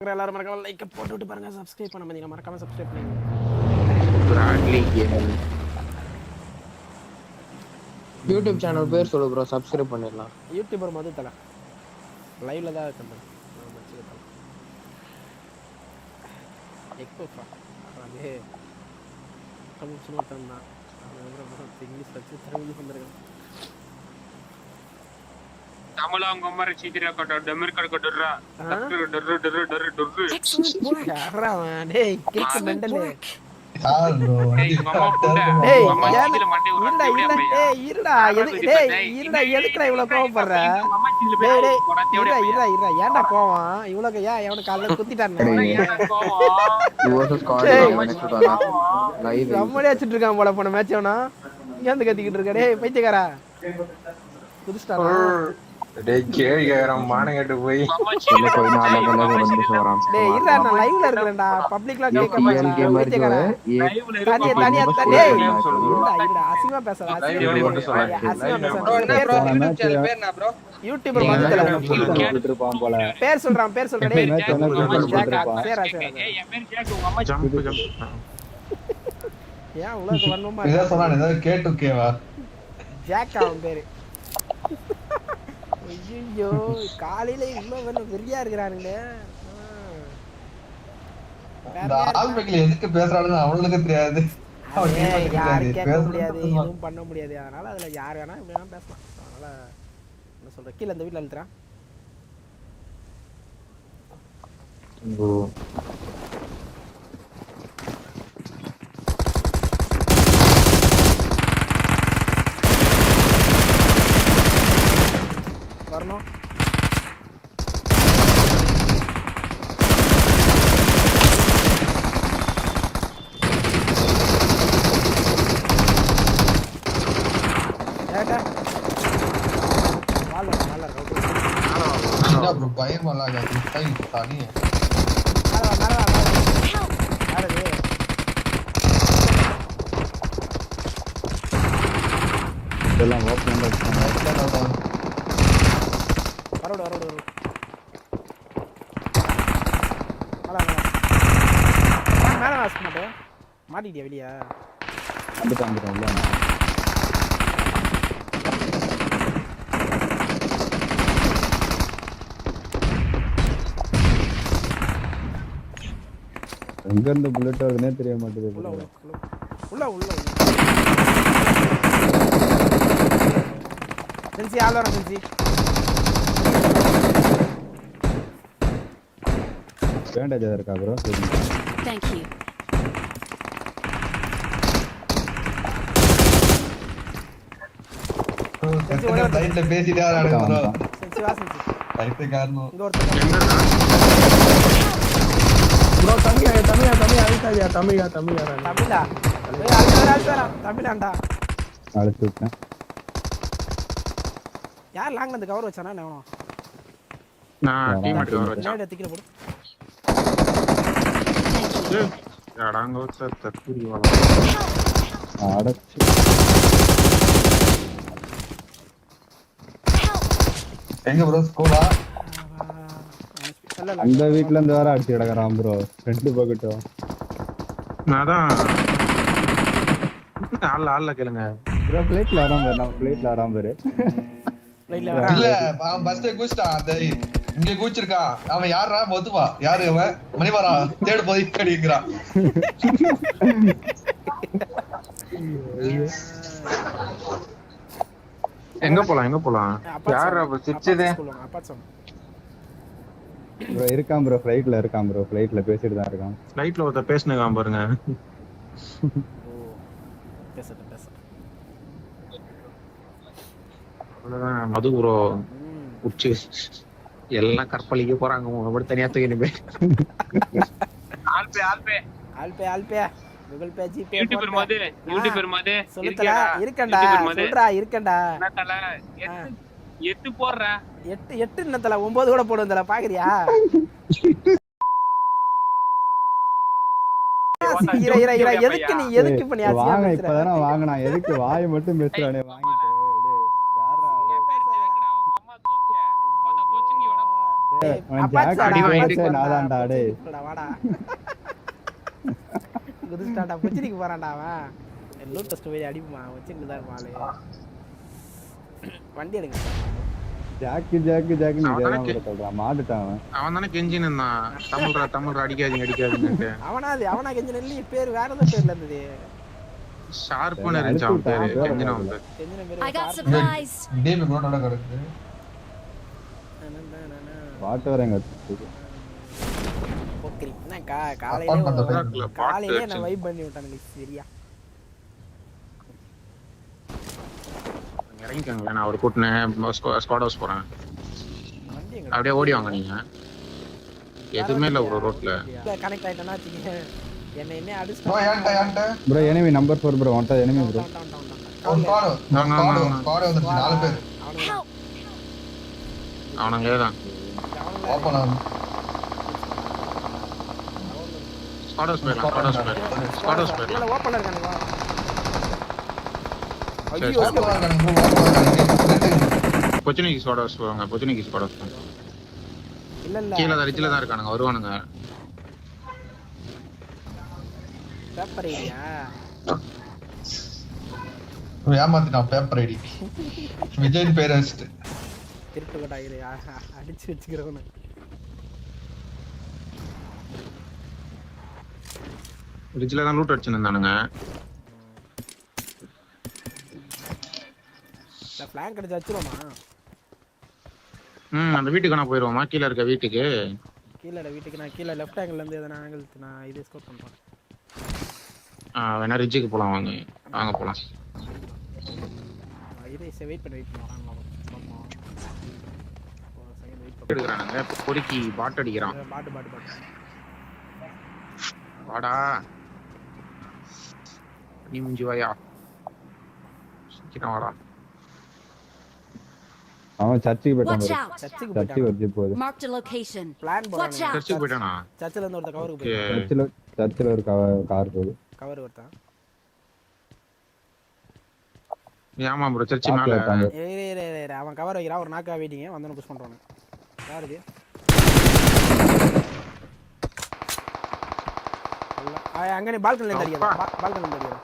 எல்லாரும் மறக்காம லைக் போட்டு விட்டு பாருங்க, சப்ஸ்கிரைப் பண்ண மாதிரி மறக்காம சப்ஸ்கிரைப் பண்ணுங்க. யூடியூப் சேனல் பேர் சொல்லு ப்ரோ, சப்ஸ்கிரைப் பண்ணிடலாம். யூடியூபர் மது தலை லைவ்ல தான் இருக்கேன். எக்போஃபா அது தமிழ் சும்மா தான் இங்கிலீஷ் வச்சு தமிழ் வந்துருக்கேன். தமிழாங்க மாதிரி சீக்கிர கட்ட டெமிர் கட்டடுறா டரு டரு டரு டரு யாரா டேய் கேக் மெண்டல் டேய் மாமா புண்டை டேய் மாமா சீக்கிர மண்டை ஒரு இல்ல இல்ல டேய் இருடா இருடா எதுக்குடா இவ்வளவு கோவப்படுற? டேய் டேய் இருடா இருடா இருடா ஏன்டா கோவம் இவ்வளவு? ஏன் எவன கால்ல குத்திட்டானே நம்மளே வச்சிட்டு இருக்கான் போல. போன மேட்ச் அவனா ஏந்து கத்திக்கிட்டு இருக்க? டேய் பைத்தியக்காரா குதிச்சிட்டானா? டேய் கேய் கேக்குறான் மானங்கட்டு போய் சொல்ல போய் நாள கொல்ல வந்து வரான். டேய் இருடா நான் லைவ்ல இருக்கேன்டா, பப்ளிக்ல கேட்க மாட்டேன் பைத்தியக்காரா. லைவ்ல தனியா தனியா டேய் இருடா இருடா அசிங்கமா பேசற அசிங்கமா பேசற பேர் என்ன ப்ரோ? யூடியூபர் மதுல பேர் சொல்றான் டேய் சேரா ஏய் என் பேர் ஜாக், உங்க அம்மா ஜம்ப் ஜம்ப் ஏன் உலக வரணுமா? இத சொன்னானே ஏதோ கேட்டுக்கேவா ஜாக் அவன் பேரு. ஐயோ காலையில இவ்வளவு வேணும் வெறியா இருக்கிறானுங்க. இந்த ஆல்பெக்ல எதுக்கு பேசுறானுன்னு அவங்களுக்கு தெரியாது. யாரும் கேட்க முடியாது, எதுவும் பண்ண முடியாது. அதனால அதுல யார் வேணா இப்படி வேணா பேசலாம். அதனால என்ன சொல்ற, கீழே இந்த வீட்டுல அழுத்துறான். வரணும் பயமெல்லாம் தனி இதெல்லாம் ஓபன் வரோடு மேலே வாச மாட்டேன் மாட்டிக்கிட்டியா வெளியா? வந்துட்டாங்க எங்க இருந்து புல்லட் வருதுன்னே தெரிய மாட்டேங்குது. உள்ள சென்சி ஆள் வர சென்சி பேண்டேஜ் இருக்கா ப்ரோ? Thank you. சைடுல பேசிட்டே வரானுங்க ப்ரோ. சென்சி வா சென்சி சைடுல காரணம் இங்க ஒருத்தர் ப்ரோ தமிழா அழுத்தாதியா தமிழா தமிழா அழுத்தறா தமிழாண்டா அழுத்து விட்டேன். யார் லாங்ல இருந்து கவர் வச்சானா என்ன வேணும்? நான் டீம்மேட் கவர் வச்சேன். நேரா திக்கிற போடு. யாடாங்க வச்ச தக்குரி வாடா அடச்சு எங்க ப்ரோ ஸ்கூலா? அந்த வீட்ல இருந்து வேற அடிச்சு கிடக்குறான் ப்ரோ. ரெண்டு பக்கட்டும் அதான் ஆள்ல கேளுங்க ப்ரோ. பிளேட்ல ஆடாம பாரு, நம்ம பிளேட்ல ஆடாம பாரு. லைட்ல வர இல்ல அவன் பஸ்ல குச்சிட்டான். அந்த இங்க குச்சிருக்கான். அவன் யாரா மொதுவா? யாரு அவன்? மணிவாரா தேடு போய் கடிக்கிறான். எங்க போலாம் யார் அப்ப சிச்சதே அப்பா சொன்னா ப்ரோ இருக்கான் ப்ரோ, ஃளைட்ல இருக்கான் ப்ரோ. ஃளைட்ல பேசிட்டு தான் இருக்கான். லைட்ல ஒருத்த பேசுனேன் பாருங்க. பேசட்டும் அவ்வளவுதான் மது ப்ரோ உச்சி எல்லாம் கற்பழிக்க போறாங்க. அப்படி தனியா தூக்கிட்டு போய் ஆல்பே கூகுள் பே ஜிபே யூடியூபர் மது சொல்லுடா இருக்கேன்டா சொல்றா இருக்கேன்டா என்னடா எட்டு போடுற 8 என்னதல 9 கூட போடுவதல பாக்குறியா? இர எதுக்கு இப்ப நீ அசிங்கமா வாங்க பேசுற? இப்பதானே வாங்குனா, எதுக்கு வாய் மட்டும் பேசுறானே வாங்கிட்டு. டேய் யாரா? என் பேர் ஜாக்ரா, உங்க அம்மா தூக்கு வந்த பொச்சிங்கி வட. நாதான்டா டேய். வாடா குதிச்சான்டா பொச்சினிக்கு போறான்டா அவன் லூட் டெஸ்ட் போய் அடிப்புமா வச்சுட்டு தான் மாலு வண்டி எடுங்க ஜாக்கு ஜாக்கு ஜாக்கு நீ சொல்றான் மாட்டுட்டான் அவன். அவன் தானே கெஞ்சின்னு இருந்தான் தமிழ் அடிக்காதீங்க அவனா கெஞ்சின இல்லையே பேர் வேற ஏதோ பேர்ல இருந்தது ஷார்ப்னு இருந்துச்சு அவன் பேரு கெஞ்சின வந்து கெஞ்சின I got பேர் supplies. டேம் ரோடோட கிடக்கு. வாட்டர் எங்க போக்கரி என்ன அப்பான் பண்றது. காலையிலே நான் வைப் பண்ணி விட்டானுங்க சரியா இறங்கிக்கோங்களேன் நான் ஒரு கூட்டினேன் ஸ்குவாட் ஹவுஸ் போறேன் வண்டி எங்க அப்படியே ஓடி வாங்க நீங்க எதுவுமே இல்லை ப்ரோ ரோட்ல கனெக்ட் ஆயிட்டேன்னா வச்சுக்கங்க என்ன அடிச்சு ப்ரோ ஏன்ட்ட bro enemy number 4 bro wanted enemy bro. ஒரு கார் வந்துச்சு 4 பேர். Help. அவனுங்களே தான் ஓபன் ஆகும். ஸ்குவாட் ஹவுஸ் போயிடலாம் ஸ்குவாட் ஹவுஸ் போயிடலாம் ஓப்பன்ல இருக்கானுங்க சரி, ஐயோ பொச்சினிக்கு ஸ்குவாட் ஹவுஸ் போவாங்க பொச்சினிக்கு ஸ்குவாட் ஹவுஸ் போவாங்க இல்ல இல்ல கீழே தான் ரிட்ஜில் தான் இருக்கானுங்க வருவானுங்க பேப்பர் ஏரியா ஏமாத்திட்டான் பேப்பர் ஐடி. விஜய் பேர் வச்சுட்டு. திருட்டு கொட்டா இரு அடிச்சு வச்சுக்கிறவனு ரிட்ஜில் தான் லூட் அடிச்சுன்னு இருந்தானுங்க பிளாங்க் அடிச்சு வச்சிருவோமா அந்த வீட்டுக்கு நான் போயிடுவோமா கீழே இருக்க வீட்டுக்கு கீழே வீட்டுக்கு நான் கீழே லெஃப்ட் ஆங்கிள் இருந்து எதனா ஆங்கிள் நான் இது ஸ்கோர் பண்றேன் வேணா ரிட்ஜுக்கு போகலாம் வாங்க போகலாம் இது வெயிட் பண்ணி வராங்க ஒரு செகண்ட் வெயிட் எடுக்கிறானுங்க பொறுக்கி பாட் அடிக்கிறான் பாட்டு வாடா நீ முஞ்சி வாயா சீக்கிரம் வாடா அவன் சர்ச்சுக்கு போயிட்டான் Watch bro. out. சர்ச்சுக்கு சர்ச்சுக்கு போயிட்டாங்க வருது போகுது. Marked a location. Plan Watch போறாங்க out. சர்ச்சுக்கு போயிட்டானா சர்ச்சில் இருந்து ஒருத்த கவருக்கு ஓகே போயிட்டான் சர்ச்சில் ஒரு கார் போகுது. கவர் ஒருத்தான் ஆமா ப்ரோ சர்ச்சு காத்துல மேல இருக்காங்க. ஏய் அவன் கவர் வைக்கிறான் ஒரு நாக்கா வெயிட்டிங்க வந்தவன புஷ் பண்றானு யாருக்கு அங்க நீ பால்கனில இருந்து அடிக்கற பால்கனில இருந்து அடிக்கற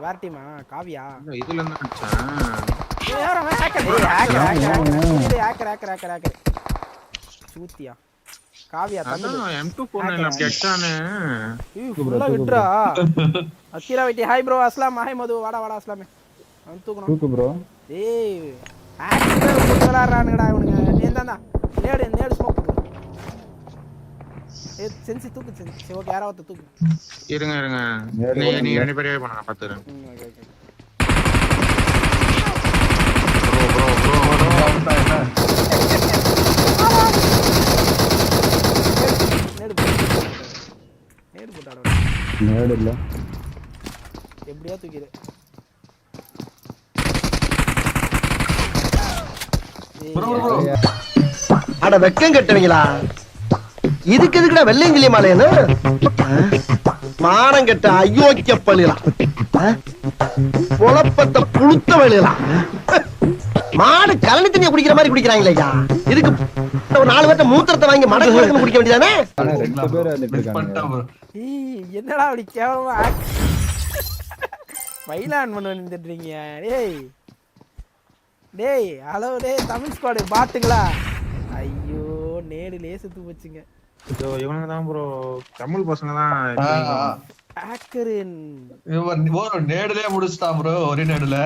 வேற டீமா காவியா இதுல இருந்து அடிச்சேன் யாரோ ஹேக்கர் சூத்தியா காவியா அதான் தந்து M24 அப்படி அடிச்சானே ஃபுல்லா விட்றா அக்கீரா வெட்டி ஹாய் ப்ரோ அஸ்லாம் ஹாய் மது வாடா அஸ்லாமே அவன் தூக்குறான் தூக்கு ப்ரோ. ஏய் ஹேக்கர் போட்டு விளையாடுறானுங்கடா இவனுங்க நேந்தாண்டா நேடு ஸ்மோக் ஏய் சென்சி தூக்கு சென்சி ஓகே யாராவது தூக்கு இருங்க நீ ரெண்டு பேரே பண்ண நான் பாத்துறேன் ஓகே ஓகே ப்ரோ நேடு போட்டாடா நேடு இல்ல. எப்படியா தூக்கிடு அட வெக்கம் கட்டுவீங்களா இதுக்கு எதுக்குடா வெள்ளையங்கிலி மாலையன்னு மானம் கட்ட அயோக்கிய பள்ளிலாம் குழப்பத்தை புழுத்த வழியலாம் மாடு கலனி தண்ணியை குடிக்கிற மாதிரி குடிக்கிறாங்களே ஐயா இதுக்கு ஒரு 4 பேர்ட்ட மூத்திரத்தை வாங்கி மடக்கு மடக்கு குடிக்க வேண்டியதானே ஆனா 2 பேர் வந்துட்டு மிஸ் இருக்காங்க. பண்ணிட்டான் bro. ஏய் என்னடா அப்படி கேவலமா பைலான் பண்ண வந்துட்டீங்க டேய் ஹலோ டேய் தமிழ் ஸ்குவாட் பாட்டுங்களா ஐயோ நேடுலயே செத்து போச்சுங்க இவனுங்க தான் ப்ரோ தமிழ் பசங்க தான் ஹேக்கரின் இவன் ஒரு நேடுலயே முடிச்சிட்டான் bro ஒரே நேடுல.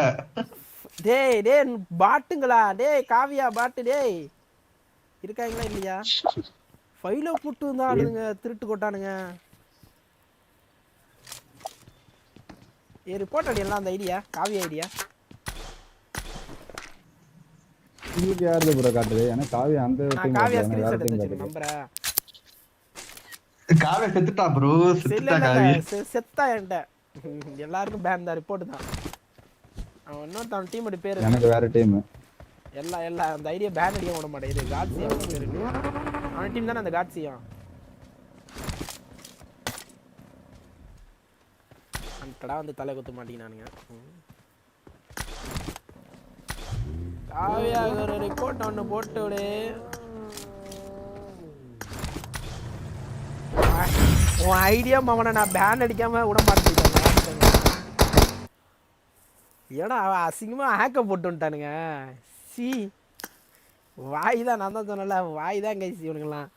டேய் பாட்டுங்களா டேய் காவியா பாட்டு டேய் இருக்காங்களா இல்லையா ஃபைலோ போட்டு இருந்தா ஆளுங்க திருட்டு கொட்டானுங்க ரிப்போர்ட் அடியலாம் அந்த ஐடியா காவியா ஐடியா உங்களுக்கு யாரு ப்ரோ காட்டுது? எனக்கு காவியா அந்த நான் டீம் காவியா காட்டுது. ஸ்கிரீன்ஷாட் வேற எடுத்து டீம் வச்சிருக்கேன் காட்டுது. நம்புற காவே செத்துட்டான் bro. இல்ல செத்துட்டான் காவி. செத்தா என்கிட்ட எல்லாருக்கும் பேன் தான் ரிப்போர்ட் தான் அவன் இன்னொருத்தவன் டீமோட பேரு எனக்கு வேற டீம். எல்லாம் அந்த ஐடியா பேன் அடிக்க விட மாட்டேங்குது காட்சியா பேரு அவன் டீம் தானே அந்த காட்சியா அன்டடா வந்து தலை குத்த மாட்டேங்கிறானுங்க காவியா ஒரு ரிப்போர்ட் ஒன்று போட்டு விடு உன் ஐடியா அவனை நான் பேன் அடிக்காம விட மாட்டேன். ஏன்னா அவன் அசிங்கமா ஹேக்க போட்டு வந்துட்டானுங்க. சி வாய் தான், நான் தான் சொன்னல வாய் தான் கைசி இவனுங்கெல்லாம்.